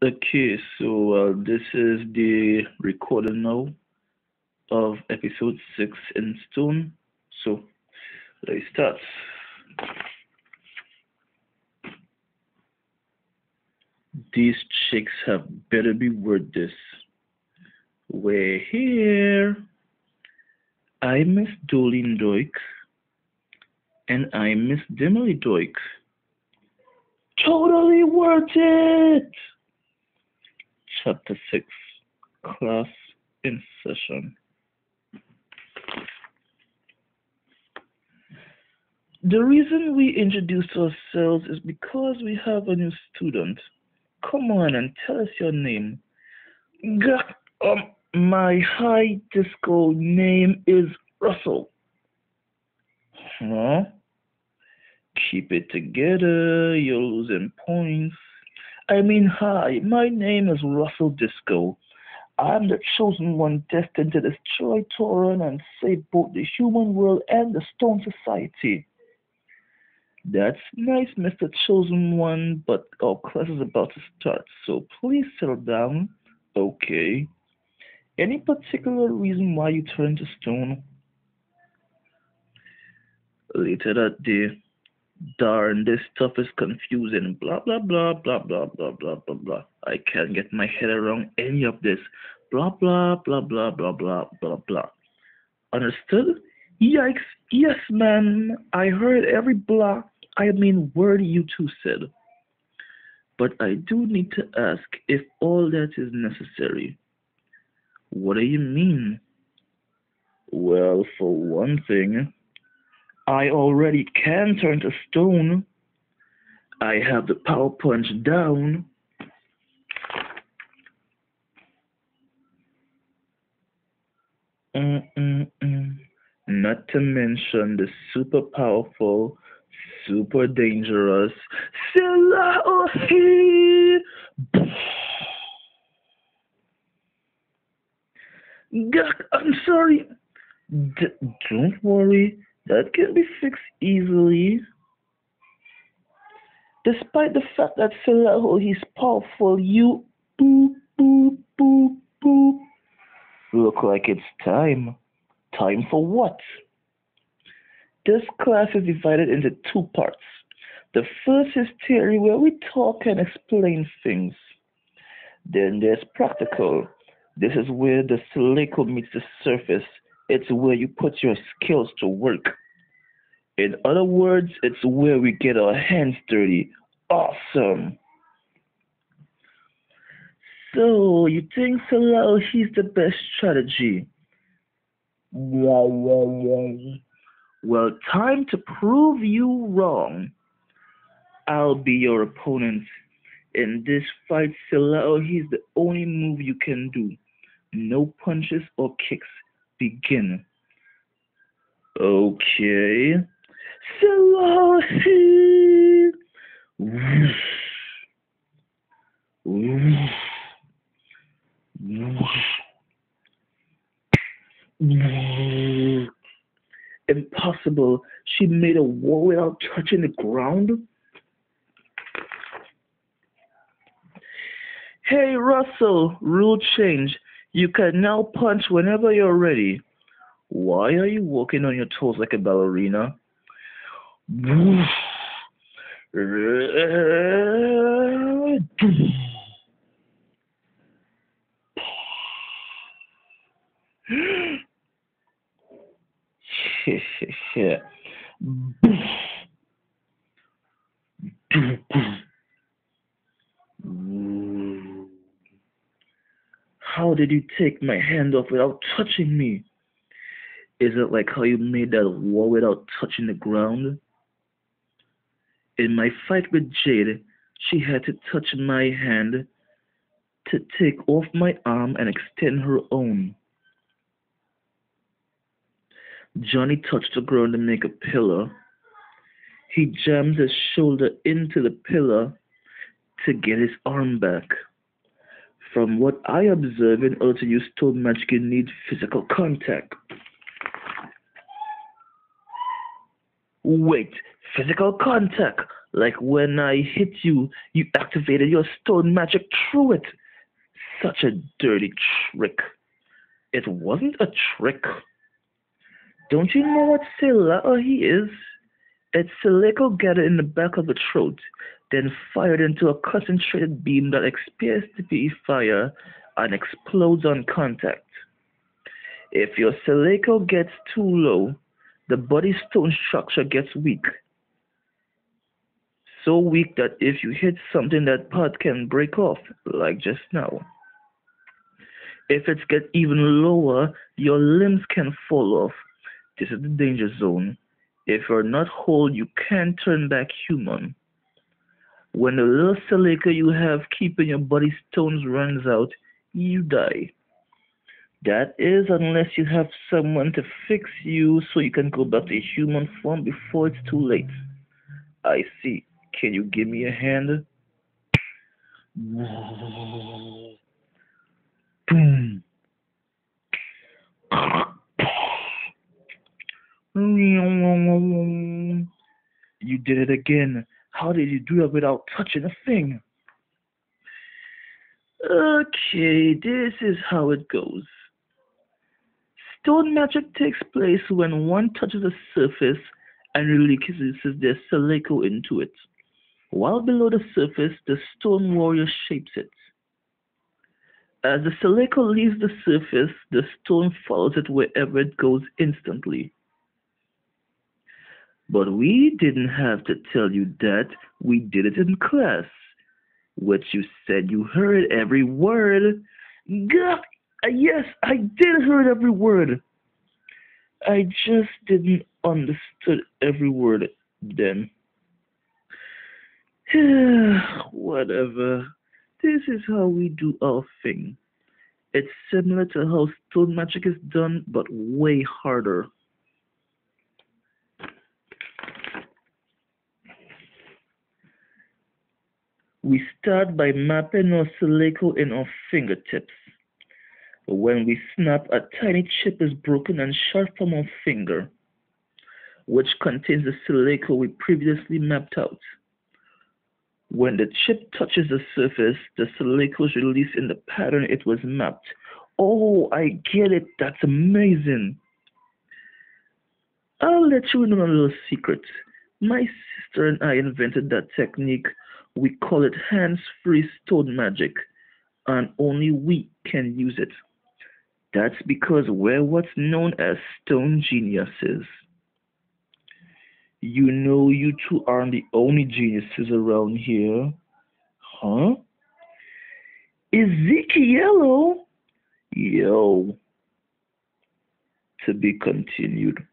Okay, so this is the recording now of episode 6 in Stone. So let's start. These chicks have better be worth this. We're here. I miss Dolin Doik and I miss Dimly Doik. Totally worth it! Chapter 6 Class in Session. The reason we introduced ourselves is because we have a new student. Come on and tell us your name. My high disco name is Russell. Huh? Keep it together, you're losing points. I mean, hi, my name is Russell Disco. I'm the chosen one destined to destroy Toron and save both the human world and the Stone Society. That's nice, Mr. Chosen One, but our class is about to start, so please settle down. Okay. Any particular reason why you turned to stone? Later that day, darn, this stuff is confusing. Blah, blah, blah, blah, blah, blah, blah, blah, blah. I can't get my head around any of this. Blah, blah, blah, blah, blah, blah, blah, blah. Understood? Yikes. Yes, man. I heard every word you two said. But I do need to ask if all that is necessary. What do you mean? Well, for one thing, I already can turn to stone. I have the power punch down. Mm-mm-mm. Not to mention the super powerful, super dangerous Selassie. Gak, I'm sorry. Don't worry, that can be fixed easily. Despite the fact that Selahu is powerful, you boop boop boop boop. Look like it's time. Time for what? This class is divided into two parts. The first is theory, where we talk and explain things. Then there's practical. This is where the silico meets the surface. It's where you put your skills to work. In other words, it's where we get our hands dirty. Awesome. So, you think Salah he's the best strategy? Well, time to prove you wrong. I'll be your opponent. In this fight, Salah he's the only move you can do. No punches or kicks. Begin. Okay. Selassie! Impossible. She made a wall without touching the ground? Hey, Russell, rule change. You can now punch whenever you're ready. Why are you walking on your toes like a ballerina? How did you take my hand off without touching me? Is it like how you made that wall without touching the ground? In my fight with Jade, she had to touch my hand to take off my arm and extend her own. Johnny touched the ground to make a pillar. He jammed his shoulder into the pillar to get his arm back. From what I observe, in order to use stone magic, you need physical contact. Wait, physical contact? Like when I hit you, you activated your stone magic through it. Such a dirty trick. It wasn't a trick. Don't you know what Silahi is? It's silicon gathered in the back of the throat, then fired into a concentrated beam that expels the fire and explodes on contact. If your silico gets too low, the body stone structure gets weak. So weak that if you hit something that part can break off, like just now. If it gets even lower, your limbs can fall off. This is the danger zone. If you're not whole, you can't turn back human. When the little silica you have keeping your body stones runs out, you die. That is, unless you have someone to fix you so you can go back to human form before it's too late. I see. Can you give me a hand? Boom. You did it again. How did you do it without touching a thing? Okay, this is how it goes. Stone magic takes place when one touches a surface and releases their silico into it. While below the surface, the stone warrior shapes it. As the silico leaves the surface, the stone follows it wherever it goes instantly. But we didn't have to tell you that. We did it in class, which you said you heard every word. God, yes, I did hear every word. I just didn't understood every word then. Whatever. This is how we do our thing. It's similar to how stone magic is done, but way harder. We start by mapping our silico in our fingertips. When we snap, a tiny chip is broken and shot from our finger, which contains the silico we previously mapped out. When the chip touches the surface, the silico is released in the pattern it was mapped. Oh, I get it. That's amazing. I'll let you in on a little secret. My sister and I invented that technique. We call it hands-free stone magic, and only we can use it. That's because we're what's known as stone geniuses. You know you two aren't the only geniuses around here. Huh? Ezekiel? Yo, to be continued.